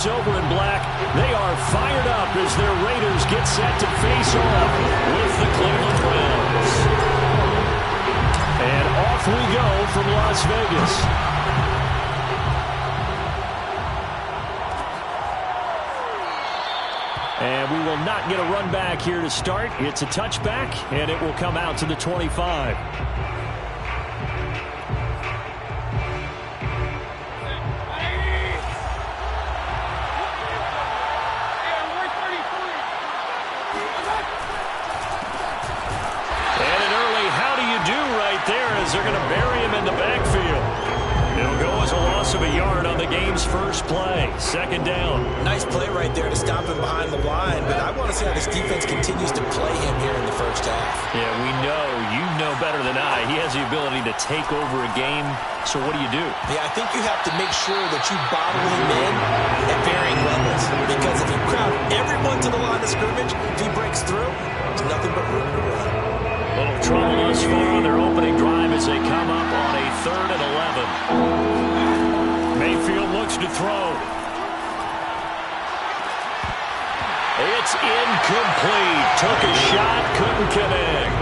Silver and black, they are fired up as their Raiders get set to face off with the Cleveland Browns. And off we go from Las Vegas. And we will not get a run back here to start. It's a touchback, and it will come out to the 25. They're going to bury him in the backfield. It'll go as a loss of a yard on the game's first play. Second down. Nice play right there to stop him behind the line, but I want to see how this defense continues to play him here in the first half. Yeah, you know better than I. He has the ability to take over a game, so what do? Yeah, I think you have to make sure that you bottle him in at varying levels, because if you crowd everyone to the line of scrimmage, if he breaks through, there's nothing but room to run. Little trouble thus far on their opening drive as they come up on a 3rd and 11. Mayfield looks to throw. It's incomplete. Took a shot, couldn't connect.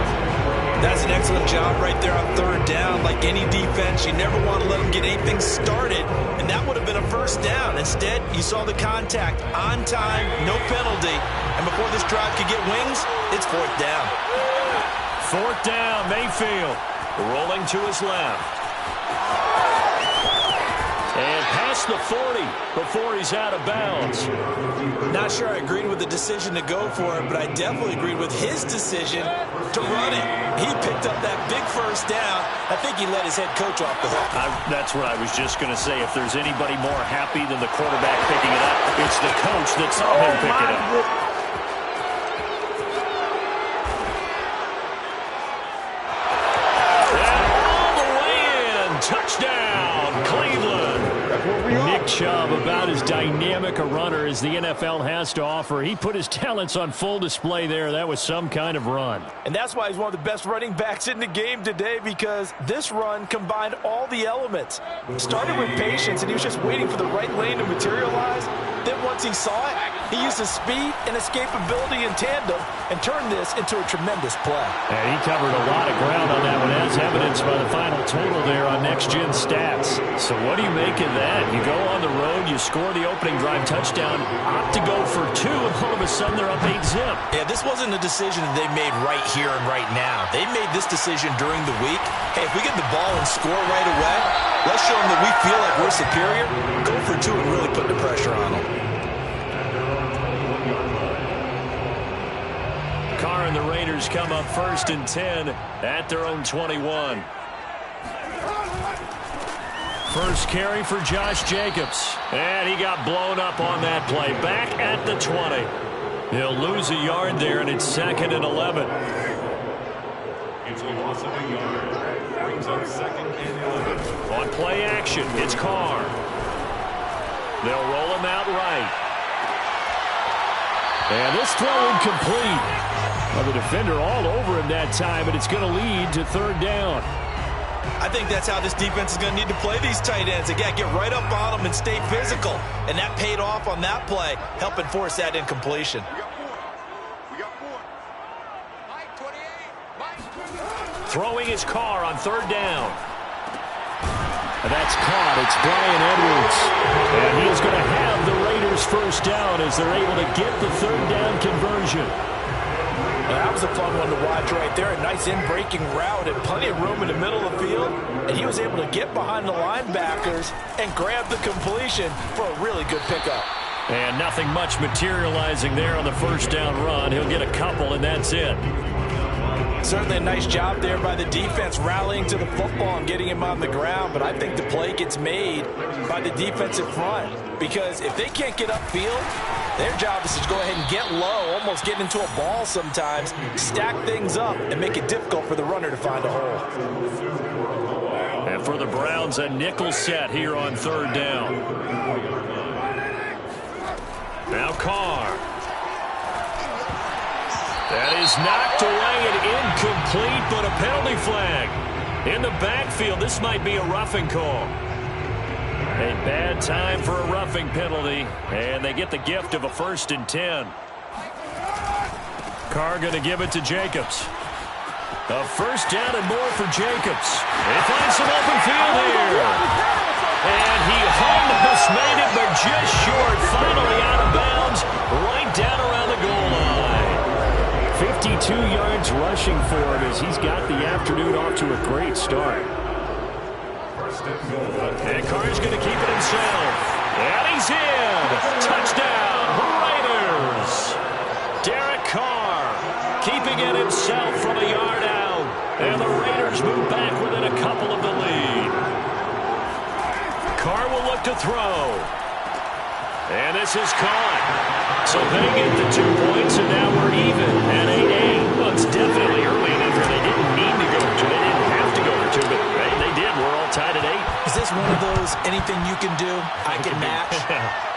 That's an excellent job right there on 3rd down. Like any defense, you never want to let them get anything started, and that would have been a first down. Instead, you saw the contact on time, no penalty, and before this drive could get wings, it's 4th down. 4th down, Mayfield rolling to his left. And past the 40 before he's out of bounds. Not sure I agreed with the decision to go for it, but I definitely agreed with his decision to run it. He picked up that big first down. I think he let his head coach off the hook. That's what I was just going to say. If there's anybody more happy than the quarterback picking it up, it's the coach that saw him pick it up. Touchdown, Cleveland. Nick Chubb, about as dynamic a runner as the NFL has to offer. He put his talents on full display there. That was some kind of run. And that's why he's one of the best running backs in the game today, because this run combined all the elements. Started with patience, and he was just waiting for the right lane to materialize. Then once he saw it, he used his speed and escapability in tandem and turned this into a tremendous play. And he covered a lot of ground on that one, as evidenced by the final total there on Next Gen Stats. So what do you make of that? You go on the road, you score the opening drive touchdown, opt to go for 2, and all of a sudden they're up 8-zip. Yeah, this wasn't a decision that they made right here and right now. They made this decision during the week. Hey, if we get the ball and score right away, let's show them that we feel like we're superior. Go for 2 and really put the pressure on them. Carr and the Raiders come up 1st and 10 at their own 21. First carry for Josh Jacobs. And he got blown up on that play. Back at the 20. He'll lose a yard there, and it's 2nd and 11. It's a loss of a yard. Brings up 2nd and 11. On play action, it's Carr. They'll roll him out right. And this throw incomplete. Well, the defender all over him that time, and it's going to lead to 3rd down. I think that's how this defense is going to need to play these tight ends. Again, get right up on them and stay physical. And that paid off on that play, helping force that incompletion. Throwing his Carr on 3rd down. That's caught. It's Bryan Edwards. And he's going to have the Raiders first down as they're able to get the 3rd down conversion. That was a fun one to watch right there. A nice in-breaking route and plenty of room in the middle of the field. And he was able to get behind the linebackers and grab the completion for a really good pickup. And nothing much materializing there on the first down run. He'll get a couple, and that's it. Certainly a nice job there by the defense rallying to the football and getting him on the ground. But I think the play gets made by the defensive front, because if they can't get upfield, their job is to go ahead and get low, almost get into a ball sometimes, stack things up, and make it difficult for the runner to find a hole. And for the Browns, a nickel set here on 3rd down. Now Carr. That is knocked away and incomplete, but a penalty flag. In the backfield, this might be a roughing call. A bad time for a roughing penalty, and they get the gift of a 1st and 10. Carr going to give it to Jacobs. A 1st down and more for Jacobs. He finds some open field here. And he almost made it, but just short. Finally out of bounds, right down around the goal line. 52 yards rushing for him as he's got the afternoon off to a great start. And Carr's going to keep it himself. And he's in. Touchdown, Raiders. Derek Carr keeping it himself from a yard out. And the Raiders move back within a couple of the lead. Carr will look to throw. And this is caught. So they get the 2 points, and now we're even at 8-8. Well, it's definitely early enough where they didn't need to go to. They didn't have to go to, but they did. We're all tied at 8. Is this one of those anything you can do, I can match?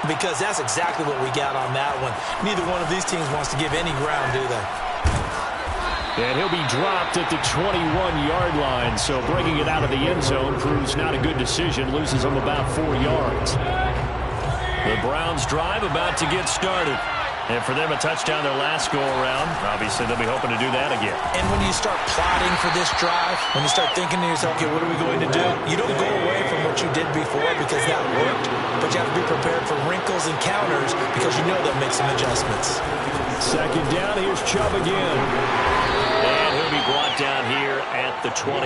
Because that's exactly what we got on that one. Neither one of these teams wants to give any ground, do they? And he'll be dropped at the 21-yard line, so bringing it out of the end zone proves not a good decision. Loses him about 4 yards. The Browns drive about to get started. And for them, a touchdown their last go-around. Obviously, they'll be hoping to do that again. And when you start plotting for this drive, when you start thinking to yourself, okay, what are we going to do? You don't go away from what you did before because that worked, but you have to be prepared for wrinkles and counters because you know they'll make some adjustments. 2nd down, here's Chubb again. And he'll be brought down here at the 28.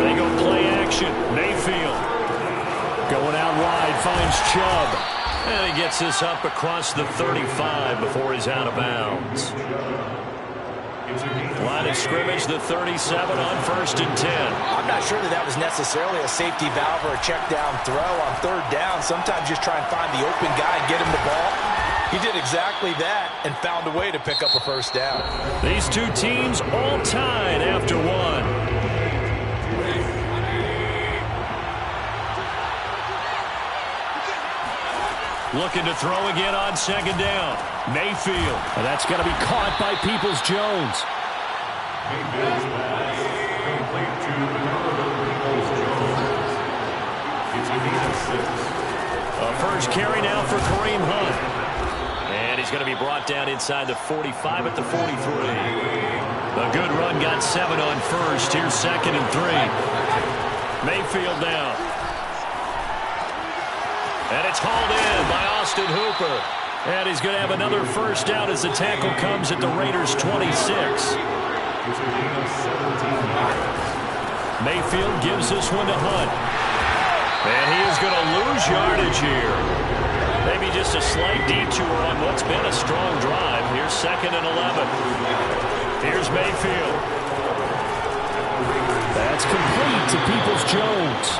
They go play action. Mayfield going out wide, finds Chubb. And he gets this up across the 35 before he's out of bounds. Line of scrimmage, the 37 on 1st and 10. I'm not sure that was necessarily a safety valve or a check down throw on 3rd down. Sometimes just try and find the open guy and get him the ball. He did exactly that and found a way to pick up a 1st down. These two teams all tied after one. Looking to throw again on 2nd down. Mayfield. And that's going to be caught by Peoples-Jones. A 1st carry now for Kareem Hunt. And he's going to be brought down inside the 45 at the 43. A good run, got 7 on 1st. Here's 2nd and 3. Mayfield down. And it's hauled in by Austin Hooper. And he's going to have another 1st down as the tackle comes at the Raiders' 26. Mayfield gives this one to Hunt. And he is going to lose yardage here. Maybe just a slight detour on what's been a strong drive. Here's 2nd and 11. Here's Mayfield. That's complete to Peoples-Jones.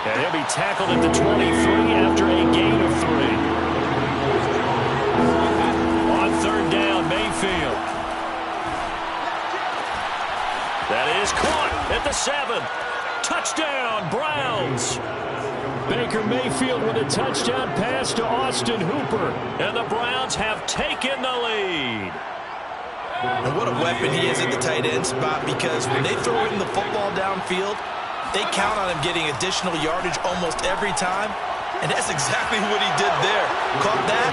And he'll be tackled at the 23 after a gain of 3. On 3rd down, Mayfield. That is caught at the 7. Touchdown, Browns. Baker Mayfield with a touchdown pass to Austin Hooper. And the Browns have taken the lead. And what a weapon he is at the tight end spot, because when they throw him the football downfield, they count on him getting additional yardage almost every time. And that's exactly what he did there. Caught that,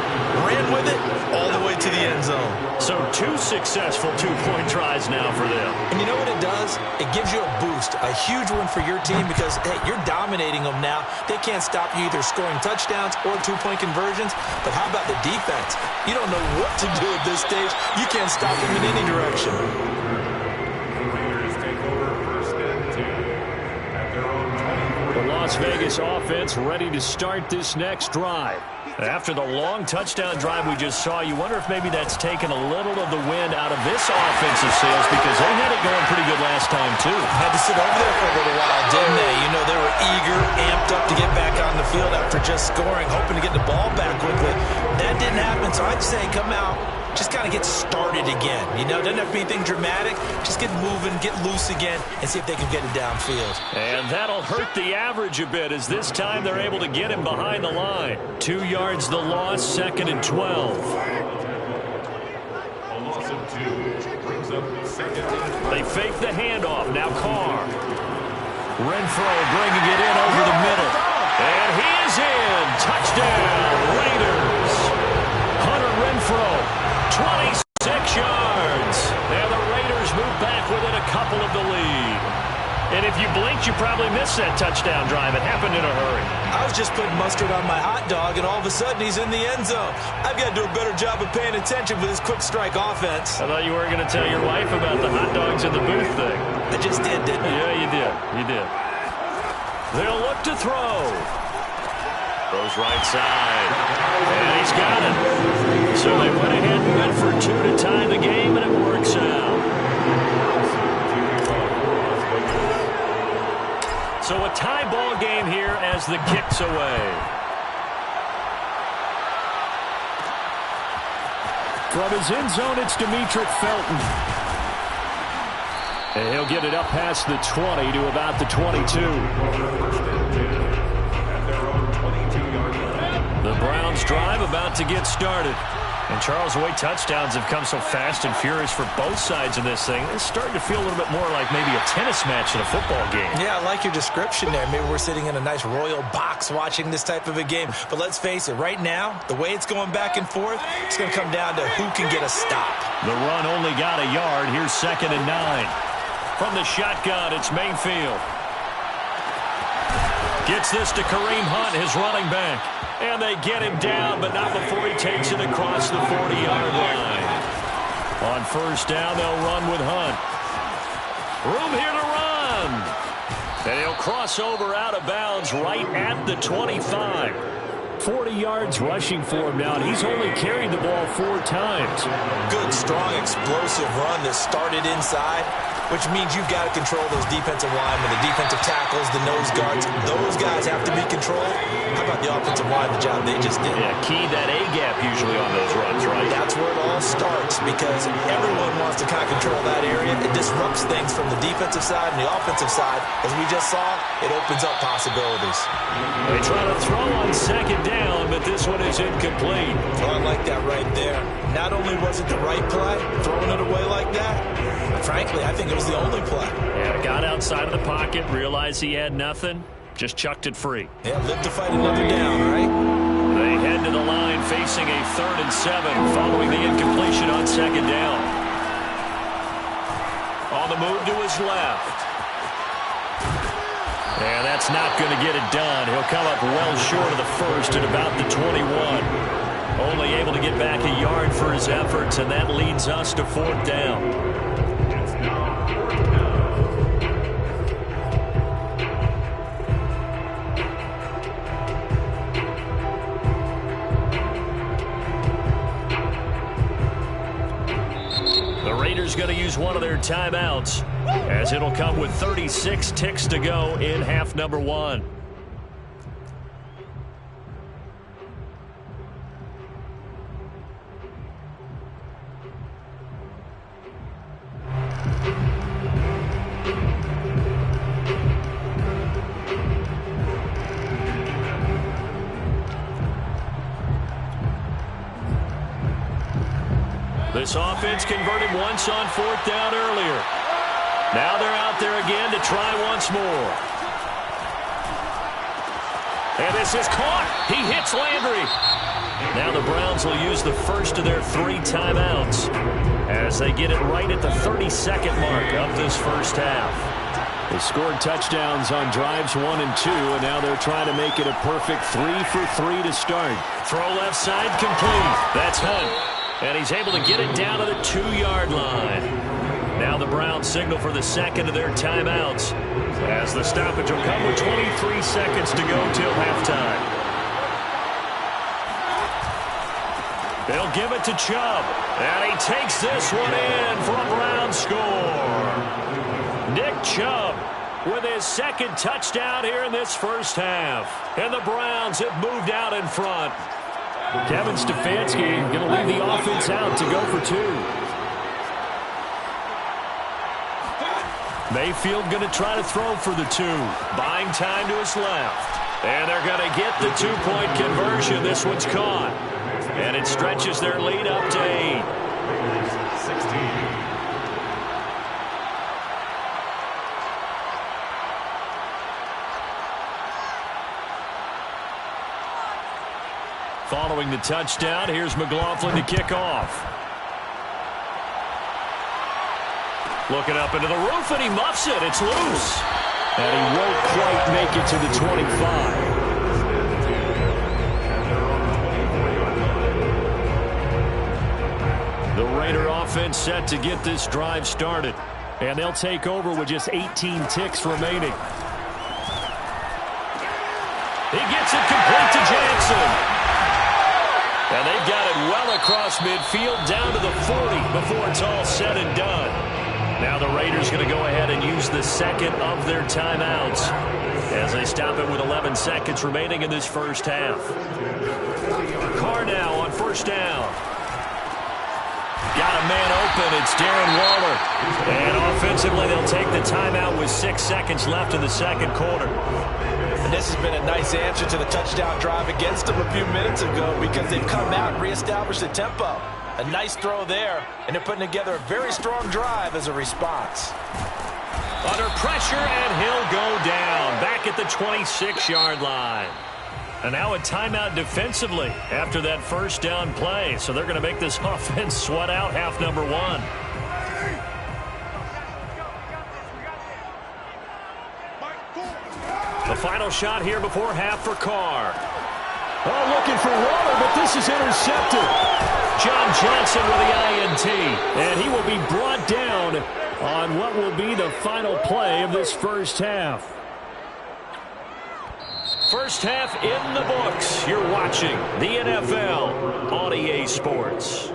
ran with it, all the way to the end zone. So 2 successful 2-point tries now for them. And you know what it does? It gives you a boost, a huge one for your team because, hey, you're dominating them now. They can't stop you either scoring touchdowns or 2-point conversions. But how about the defense? You don't know what to do at this stage. You can't stop them in any direction. Las Vegas offense ready to start this next drive. After the long touchdown drive we just saw, you wonder if maybe that's taken a little of the wind out of this offensive sails, because they had it going pretty good last time too. Had to sit over there for a little while, didn't they? You know, they were eager, amped up to get back on the field after just scoring, hoping to get the ball back quickly. That didn't happen, so I'd say come out, just kind of get started again. You know, doesn't have to be anything dramatic. Just get moving, get loose again, and see if they can get it downfield. And that'll hurt the average a bit, as this time they're able to get him behind the line. 2 yards the loss, 2nd and 12. A loss of 2 brings up second and 5. They fake the handoff. Now Carr. Renfro bringing it in over the middle. And he is in. Touchdown, Raiders. Hunter Renfro, 26 yards. And the Raiders move back within a couple of the lead. And if you blinked, you probably missed that touchdown drive. It happened in a hurry. I was just putting mustard on my hot dog, and all of a sudden he's in the end zone. I've got to do a better job of paying attention with this quick strike offense. I thought you were going to tell your wife about the hot dogs in the booth thing. I just did, didn't I? Yeah, you did. You did. They'll look to throw. Throws right side. And he's got it. So they went ahead and went for 2 to tie the game, and it works out. So a tie ball game here as the kick's away. From his end zone, it's Demetric Felton. And he'll get it up past the 20 to about the 22. The Browns drive about to get started. And Charles, the way touchdowns have come so fast and furious for both sides in this thing, it's starting to feel a little bit more like maybe a tennis match in a football game. Yeah, I like your description there. Maybe we're sitting in a nice royal box watching this type of a game. But let's face it, right now, the way it's going back and forth, it's going to come down to who can get a stop. The run only got a yard. Here's 2nd and 9. From the shotgun, it's Mayfield. Gets this to Kareem Hunt, his running back. And they get him down, but not before he takes it across the 40-yard line. On first down, they'll run with Hunt. Room here to run. And he'll cross over out of bounds right at the 25. 40 yards rushing for him now, and he's only carried the ball 4 times. Good, strong, explosive run that started inside, which means you've got to control those defensive linemen, the defensive tackles, the nose guards. Those guys have to be controlled. How about the offensive line, the job they just did? Yeah, key that A-gap usually on those runs, right? That's where it all starts, because everyone wants to kind of control that area. It disrupts things from the defensive side and the offensive side. As we just saw, it opens up possibilities. They try to throw on 2nd down, but this one is incomplete. Oh, I like that right there. Not only was it the right play, throwing it away like that, but frankly, I think it was the only play. Yeah, got outside of the pocket, realized he had nothing, just chucked it free. Yeah, live to fight another down, right? They head to the line facing a 3rd and 7 following the incompletion on 2nd down. On the move to his left. And that's not going to get it done. He'll come up well short of the first at about the 21. Only able to get back a yard for his efforts, and that leads us to 4th down. It's now 4th down. The Raiders going to use one of their timeouts, as it'll come with 36 ticks to go in half number 1. This offense converted once on 4th down earlier. Now they're out there again to try once more. And this is caught. He hits Landry. Now the Browns will use the first of their 3 timeouts as they get it right at the 32nd mark of this first half. They scored touchdowns on drives 1 and 2, and now they're trying to make it a perfect 3 for 3 to start. Throw left side complete. That's Hunt. And he's able to get it down to the 2-yard line. Now the Browns signal for the second of their timeouts, as the stoppage will come with 23 seconds to go till halftime. They'll give it to Chubb. And he takes this one in for a Browns score. Nick Chubb with his 2nd touchdown here in this first half. And the Browns have moved out in front. Kevin Stefanski going to leave the offense out to go for 2. Mayfield going to try to throw for the 2. Buying time to his left. And they're going to get the 2-point conversion. This one's caught. And it stretches their lead up to 8. Following the touchdown, here's McLaughlin to kick off. Looking up into the roof, and he muffs it. It's loose. And he won't quite make it to the 25. The Raider offense set to get this drive started. And they'll take over with just 18 ticks remaining. He gets it complete to Jackson. And they've got it well across midfield down to the 40 before it's all said and done. Now the Raiders going to go ahead and use the second of their timeouts as they stop it with 11 seconds remaining in this first half. Carr now on first down. Got a man open. It's Darren Waller. And offensively, they'll take the timeout with 6 seconds left in the second quarter. And this has been a nice answer to the touchdown drive against them a few minutes ago because they've come out and reestablished the tempo. A nice throw there, and they're putting together a very strong drive as a response. Under pressure, and he'll go down back at the 26-yard line. And now a timeout defensively after that first down play. So they're going to make this offense sweat out half number one. The final shot here before half for Carr. Oh, looking for Waller, but this is intercepted. John Johnson with the INT. And he will be brought down on what will be the final play of this first half. First half in the books. You're watching the NFL on EA Sports.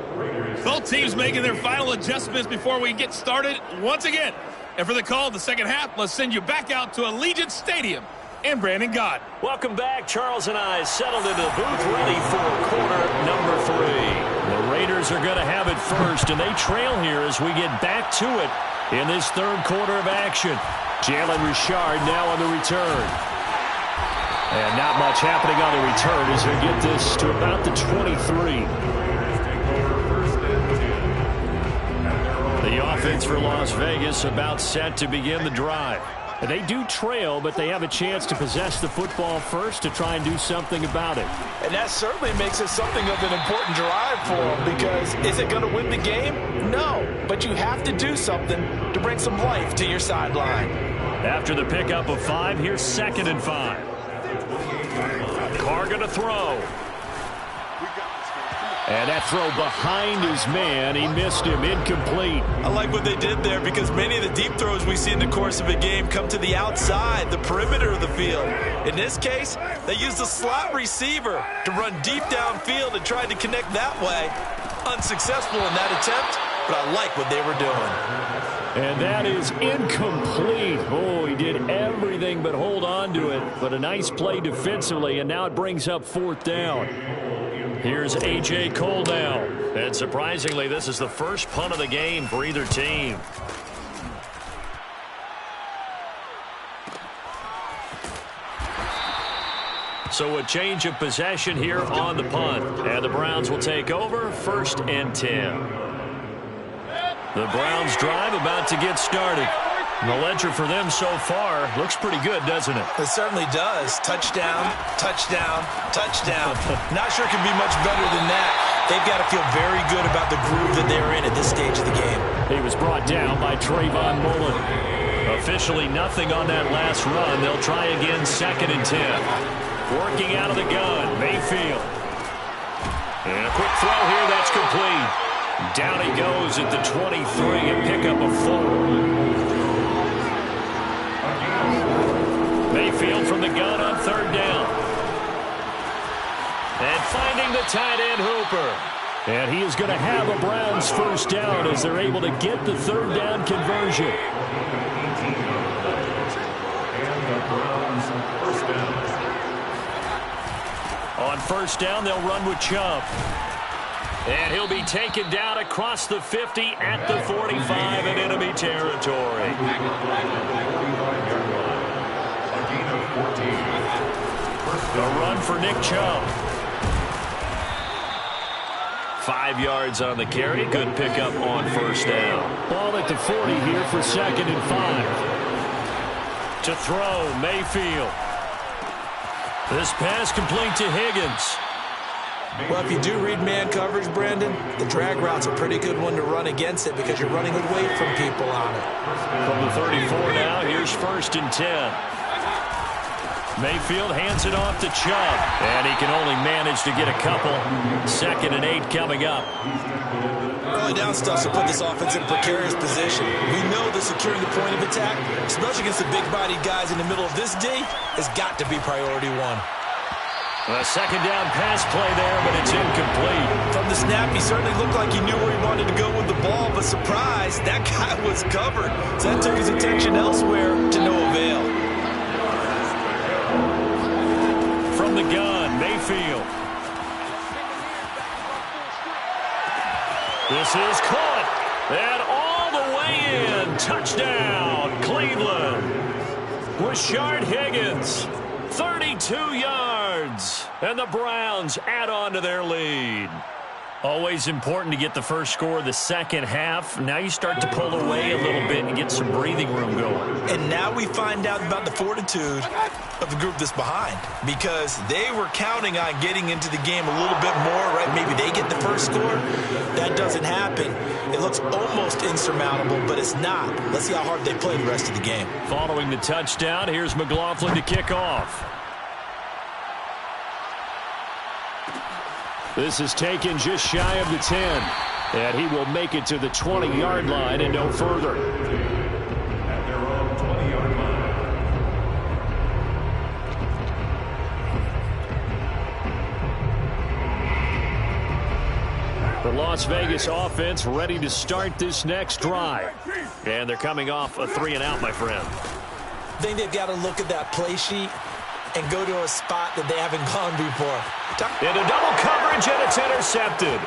Both teams making their final adjustments before we get started once again. And for the call of the second half, let's send you back out to Allegiant Stadium and Brandon Gott. Welcome back. Charles and I settled into the booth ready for quarter number 3. The Raiders are going to have it first, and they trail here as we get back to it in this third quarter of action. Jalen Richard now on the return. And not much happening on the return as they get this to about the 23. The offense for Las Vegas about set to begin the drive. And they do trail, but they have a chance to possess the football first to try and do something about it. And that certainly makes it something of an important drive for them because is it going to win the game? No, but you have to do something to bring some life to your sideline. After the pickup of 5, here's 2nd and 5. Carr going to throw. And that throw behind his man. He missed him. Incomplete. I like what they did there because many of the deep throws we see in the course of a game come to the outside, the perimeter of the field. In this case, they used a slot receiver to run deep downfield and tried to connect that way. Unsuccessful in that attempt, but I like what they were doing. And that is incomplete. Oh, he did everything but hold on to it. But a nice play defensively, and now it brings up 4th down. Here's A.J. Cole now. And surprisingly, this is the first punt of the game for either team. So a change of possession here on the punt. And the Browns will take over 1st and 10. The Browns drive about to get started. The ledger for them so far looks pretty good, doesn't it? It certainly does. Touchdown, touchdown, touchdown. Not sure it can be much better than that. They've got to feel very good about the groove that they're in at this stage of the game. He was brought down by Trayvon Mullen. Officially nothing on that last run. They'll try again 2nd and 10. Working out of the gun, Mayfield. And a quick throw here, that's complete. Down he goes at the 23 and pick up a 4. Mayfield from the gun on 3rd down. And finding the tight end Hooper. And he is going to have a Browns first down as they're able to get the 3rd down conversion. On 1st down, they'll run with Chubb. And he'll be taken down across the 50 at the 45 in enemy territory. A run for Nick Chubb. 5 yards on the carry. Good pickup on 1st down. Ball at the 40 here for 2nd and 5. To throw, Mayfield. This pass complete to Higgins. Well, if you do read man coverage, Brandon, the drag route's a pretty good one to run against it because you're running away from people on it. From the 34 now, here's 1st and 10. Mayfield hands it off to Chubb, and he can only manage to get a couple. 2nd and 8 coming up. Early down stuff will put this offense in a precarious position. We know that securing the point of attack, especially against the big-bodied guys in the middle of this D, has got to be priority one. A 2nd down pass play there, but it's incomplete. From the snap, he certainly looked like he knew where he wanted to go with the ball, but surprise, that guy was covered. So that took his attention elsewhere to no avail. From the gun, Mayfield. This is caught. And all the way in. Touchdown, Cleveland. Rashard Higgins. 32 yards. And the Browns add on to their lead. Always important to get the first score of the second half. Now you start to pull away a little bit and get some breathing room going. And now we find out about the fortitude of the group that's behind, because they were counting on getting into the game a little bit more, right? Maybe they get the first score. That doesn't happen. It looks almost insurmountable, but it's not. Let's see how hard they play the rest of the game. Following the touchdown, here's McLaughlin to kick off. This is taken just shy of the 10. And he will make it to the 20-yard line and no further. At their own 20-yard line. The Las Vegas offense ready to start this next drive. And they're coming off a 3-and-out, my friend. I think they've got to look at that play sheet and go to a spot that they haven't gone before. Into double coverage, and it's intercepted.